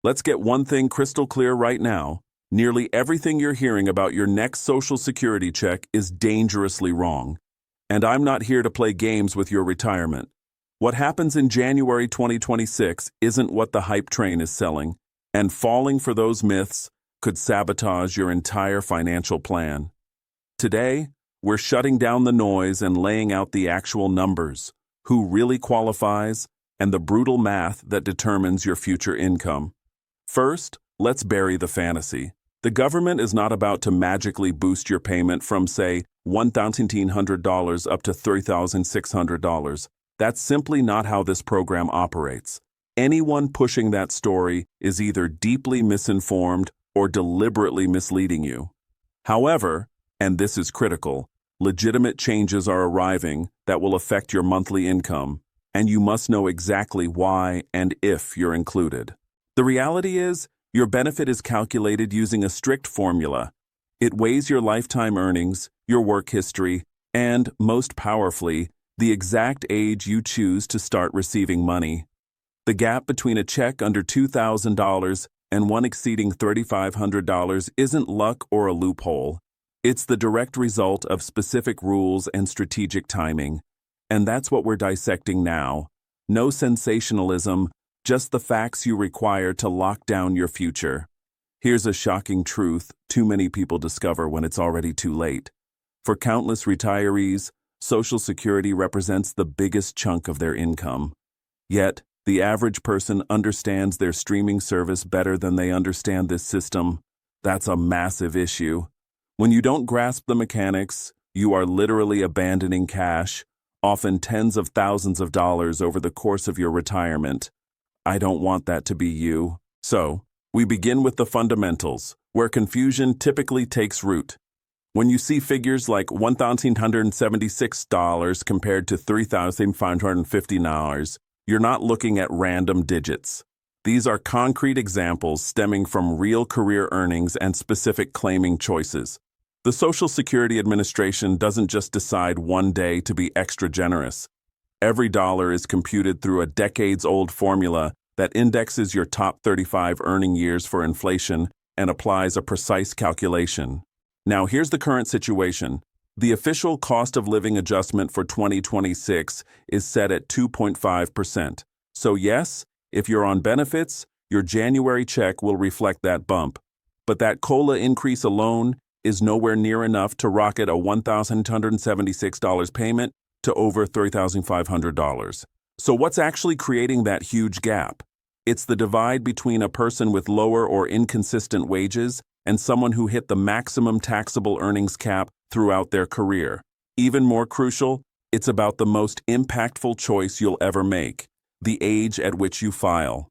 Let's get one thing crystal clear right now. Nearly everything you're hearing about your next Social Security check is dangerously wrong. And I'm not here to play games with your retirement. What happens in January 2026 isn't what the hype train is selling, and falling for those myths could sabotage your entire financial plan. Today, we're shutting down the noise and laying out the actual numbers, who really qualifies, and the brutal math that determines your future income. First, let's bury the fantasy. The government is not about to magically boost your payment from, say, $1,900 up to $3,600. That's simply not how this program operates. Anyone pushing that story is either deeply misinformed or deliberately misleading you. However, and this is critical, legitimate changes are arriving that will affect your monthly income, and you must know exactly why and if you're included. The reality is, your benefit is calculated using a strict formula. It weighs your lifetime earnings, your work history, and, most powerfully, the exact age you choose to start receiving money. The gap between a check under $2,000 and one exceeding $3,500 isn't luck or a loophole. It's the direct result of specific rules and strategic timing. And that's what we're dissecting now. No sensationalism, just the facts you require to lock down your future. Here's a shocking truth too many people discover when it's already too late. For countless retirees, Social Security represents the biggest chunk of their income. Yet, the average person understands their streaming service better than they understand this system. That's a massive issue. When you don't grasp the mechanics, you are literally abandoning cash, often tens of thousands of dollars over the course of your retirement. I don't want that to be you. So, we begin with the fundamentals, where confusion typically takes root. When you see figures like $1,976 compared to $3,550, you're not looking at random digits. These are concrete examples stemming from real career earnings and specific claiming choices. The Social Security Administration doesn't just decide one day to be extra generous. Every dollar is computed through a decades-old formula that indexes your top 35 earning years for inflation and applies a precise calculation. Now, here's the current situation. The official cost of living adjustment for 2026 is set at 2.5%. So yes, if you're on benefits, your January check will reflect that bump. But that COLA increase alone is nowhere near enough to rocket a $1,276 payment to over $3,500. So what's actually creating that huge gap? It's the divide between a person with lower or inconsistent wages and someone who hit the maximum taxable earnings cap throughout their career. Even more crucial, it's about the most impactful choice you'll ever make, the age at which you file.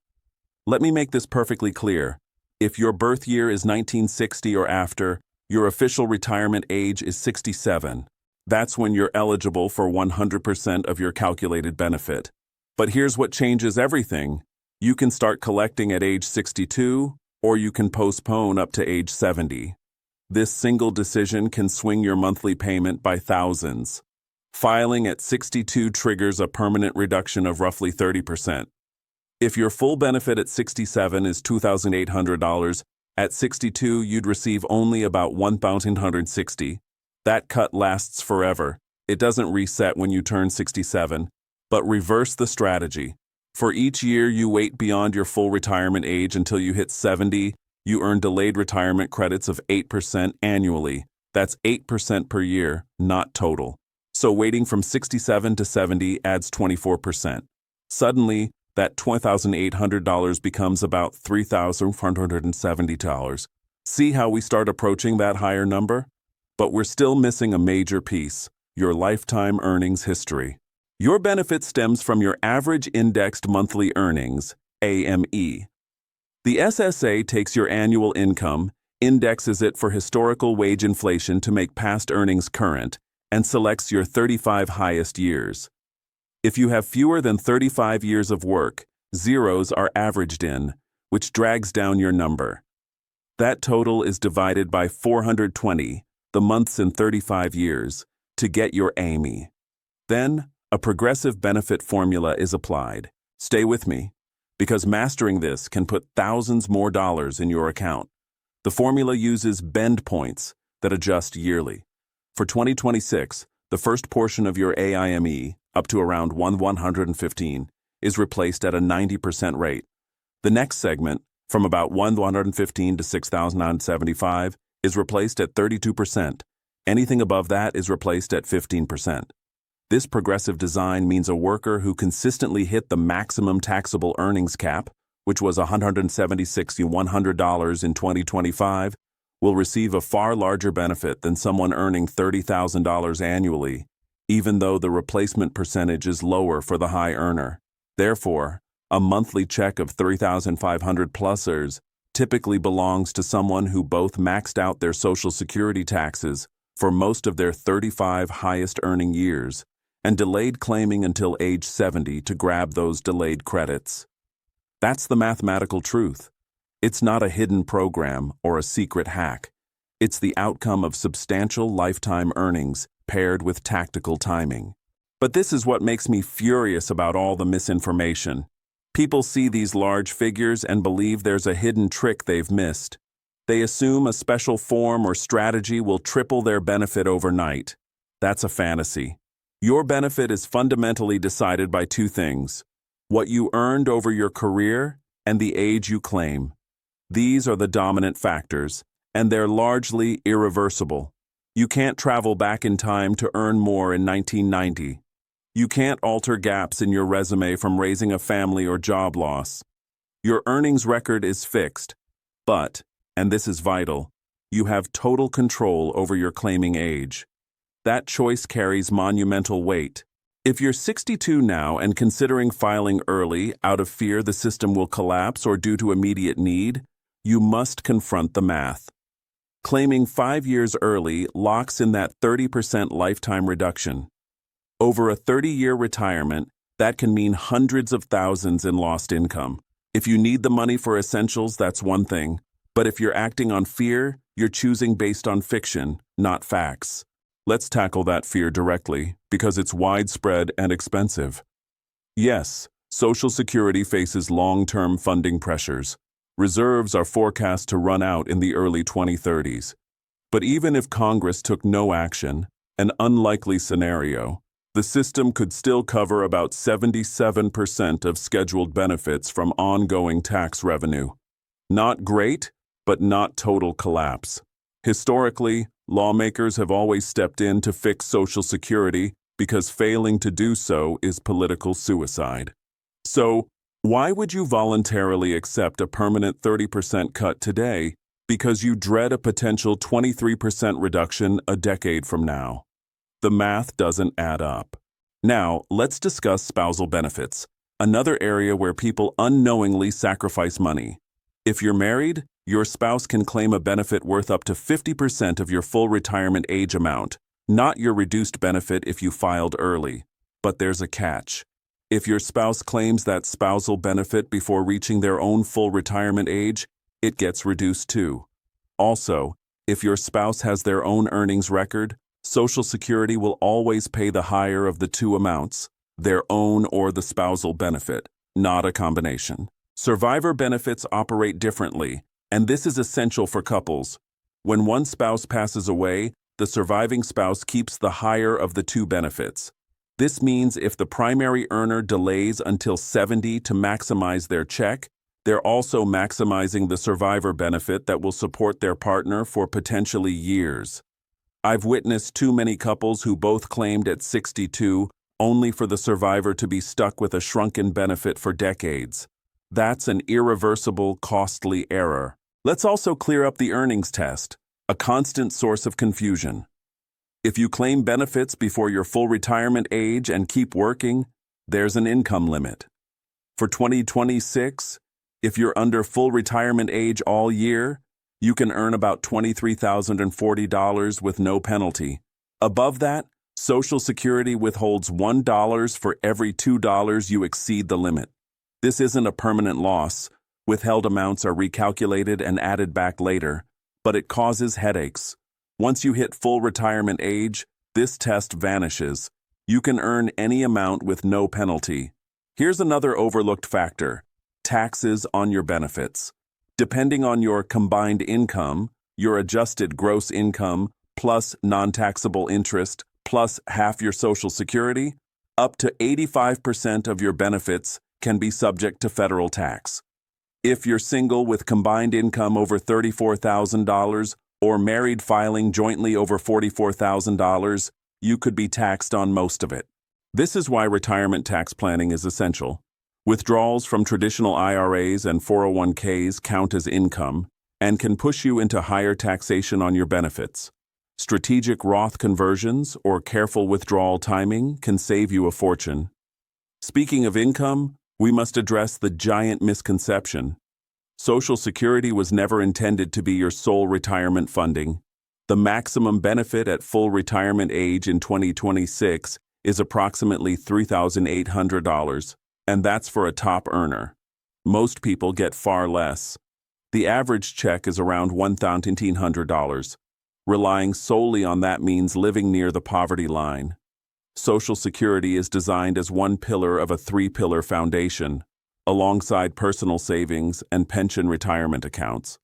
Let me make this perfectly clear. If your birth year is 1960 or after, your official retirement age is 67. That's when you're eligible for 100% of your calculated benefit. But here's what changes everything. You can start collecting at age 62, or you can postpone up to age 70. This single decision can swing your monthly payment by thousands. Filing at 62 triggers a permanent reduction of roughly 30%. If your full benefit at 67 is $2,800, at 62 you'd receive only about $1,160. That cut lasts forever. It doesn't reset when you turn 67. But reverse the strategy. For each year you wait beyond your full retirement age until you hit 70, you earn delayed retirement credits of 8% annually. That's 8% per year, not total. So waiting from 67 to 70 adds 24%. Suddenly, that $2,800 becomes about $3,470. See how we start approaching that higher number? But we're still missing a major piece, your lifetime earnings history. Your benefit stems from your average indexed monthly earnings, AIME. The SSA takes your annual income, indexes it for historical wage inflation to make past earnings current, and selects your 35 highest years. If you have fewer than 35 years of work, zeros are averaged in, which drags down your number. That total is divided by 420, the months in 35 years, to get your AIME. Then, a progressive benefit formula is applied. Stay with me, because mastering this can put thousands more dollars in your account. The formula uses bend points that adjust yearly. For 2026, the first portion of your AIME, up to around 115, is replaced at a 90% rate. The next segment, from about 115 to 6,975, is replaced at 32%. Anything above that is replaced at 15%. This progressive design means a worker who consistently hit the maximum taxable earnings cap, which was $176,100 in 2025, will receive a far larger benefit than someone earning $30,000 annually, even though the replacement percentage is lower for the high earner. Therefore, a monthly check of $3,500 plusers typically belongs to someone who both maxed out their Social Security taxes for most of their 35 highest earning years and delayed claiming until age 70 to grab those delayed credits. That's the mathematical truth. It's not a hidden program or a secret hack. It's the outcome of substantial lifetime earnings paired with tactical timing. But this is what makes me furious about all the misinformation. People see these large figures and believe there's a hidden trick they've missed. They assume a special form or strategy will triple their benefit overnight. That's a fantasy. Your benefit is fundamentally decided by two things: what you earned over your career and the age you claim. These are the dominant factors, and they're largely irreversible. You can't travel back in time to earn more in 1990. You can't alter gaps in your resume from raising a family or job loss. Your earnings record is fixed, but, and this is vital, you have total control over your claiming age. That choice carries monumental weight. If you're 62 now and considering filing early out of fear the system will collapse or due to immediate need, you must confront the math. Claiming 5 years early locks in that 30% lifetime reduction. Over a 30-year retirement, that can mean hundreds of thousands in lost income. If you need the money for essentials, that's one thing. But if you're acting on fear, you're choosing based on fiction, not facts. Let's tackle that fear directly, because it's widespread and expensive. Yes, Social Security faces long-term funding pressures. Reserves are forecast to run out in the early 2030s. But even if Congress took no action, an unlikely scenario, the system could still cover about 77% of scheduled benefits from ongoing tax revenue. Not great, but not total collapse. Historically, lawmakers have always stepped in to fix Social Security because failing to do so is political suicide. So, why would you voluntarily accept a permanent 30% cut today because you dread a potential 23% reduction a decade from now? The math doesn't add up. Now, let's discuss spousal benefits, another area where people unknowingly sacrifice money. If you're married, your spouse can claim a benefit worth up to 50% of your full retirement age amount, not your reduced benefit if you filed early. But there's a catch. If your spouse claims that spousal benefit before reaching their own full retirement age, it gets reduced too. Also, if your spouse has their own earnings record, Social Security will always pay the higher of the two amounts, their own or the spousal benefit, not a combination. Survivor benefits operate differently, and this is essential for couples. When one spouse passes away, the surviving spouse keeps the higher of the two benefits. This means if the primary earner delays until 70 to maximize their check, they're also maximizing the survivor benefit that will support their partner for potentially years. I've witnessed too many couples who both claimed at 62 only for the survivor to be stuck with a shrunken benefit for decades. That's an irreversible, costly error. Let's also clear up the earnings test, a constant source of confusion. If you claim benefits before your full retirement age and keep working, there's an income limit. For 2026, if you're under full retirement age all year, you can earn about $23,040 with no penalty. Above that, Social Security withholds $1 for every $2 you exceed the limit. This isn't a permanent loss. Withheld amounts are recalculated and added back later, but it causes headaches. Once you hit full retirement age, this test vanishes. You can earn any amount with no penalty. Here's another overlooked factor. Taxes on your benefits. Depending on your combined income, your adjusted gross income plus non-taxable interest plus half your Social Security, up to 85% of your benefits can be subject to federal tax. If you're single with combined income over $34,000 or married filing jointly over $44,000, you could be taxed on most of it. This is why retirement tax planning is essential. Withdrawals from traditional IRAs and 401ks count as income and can push you into higher taxation on your benefits. Strategic Roth conversions or careful withdrawal timing can save you a fortune. Speaking of income, we must address the giant misconception. Social Security was never intended to be your sole retirement funding. The maximum benefit at full retirement age in 2026 is approximately $3,800, and that's for a top earner. Most people get far less. The average check is around $1,900. Relying solely on that means living near the poverty line. Social Security is designed as one pillar of a three-pillar foundation, alongside personal savings and pension retirement accounts.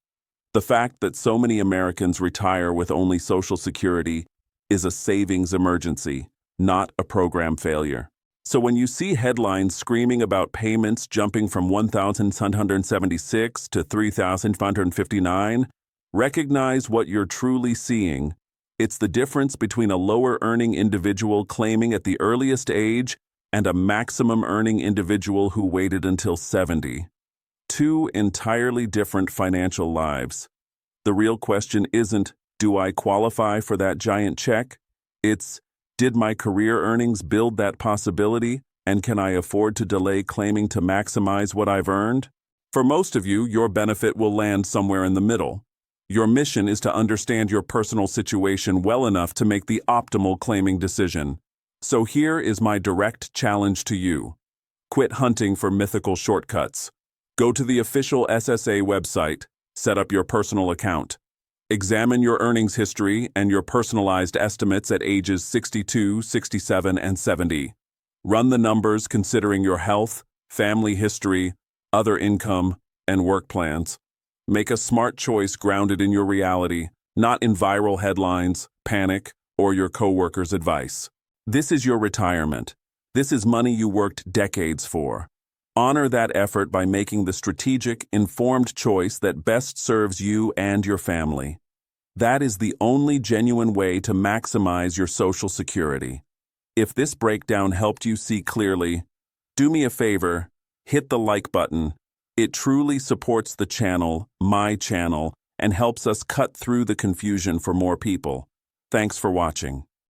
The fact that so many Americans retire with only Social Security is a savings emergency, not a program failure. So when you see headlines screaming about payments jumping from $1,776 to $3,559, recognize what you're truly seeing. It's the difference between a lower-earning individual claiming at the earliest age and a maximum-earning individual who waited until 70. Two entirely different financial lives. The real question isn't, do I qualify for that giant check? It's, did my career earnings build that possibility, and can I afford to delay claiming to maximize what I've earned? For most of you, your benefit will land somewhere in the middle. Your mission is to understand your personal situation well enough to make the optimal claiming decision. So here is my direct challenge to you. Quit hunting for mythical shortcuts. Go to the official SSA website, set up your personal account. Examine your earnings history and your personalized estimates at ages 62, 67, and 70. Run the numbers considering your health, family history, other income, and work plans. Make a smart choice grounded in your reality, not in viral headlines, panic, or your coworkers' advice. This is your retirement. This is money you worked decades for. Honor that effort by making the strategic, informed choice that best serves you and your family. That is the only genuine way to maximize your Social Security. If this breakdown helped you see clearly, do me a favor, hit the like button. It truly supports the channel, my channel, and helps us cut through the confusion for more people. Thanks for watching.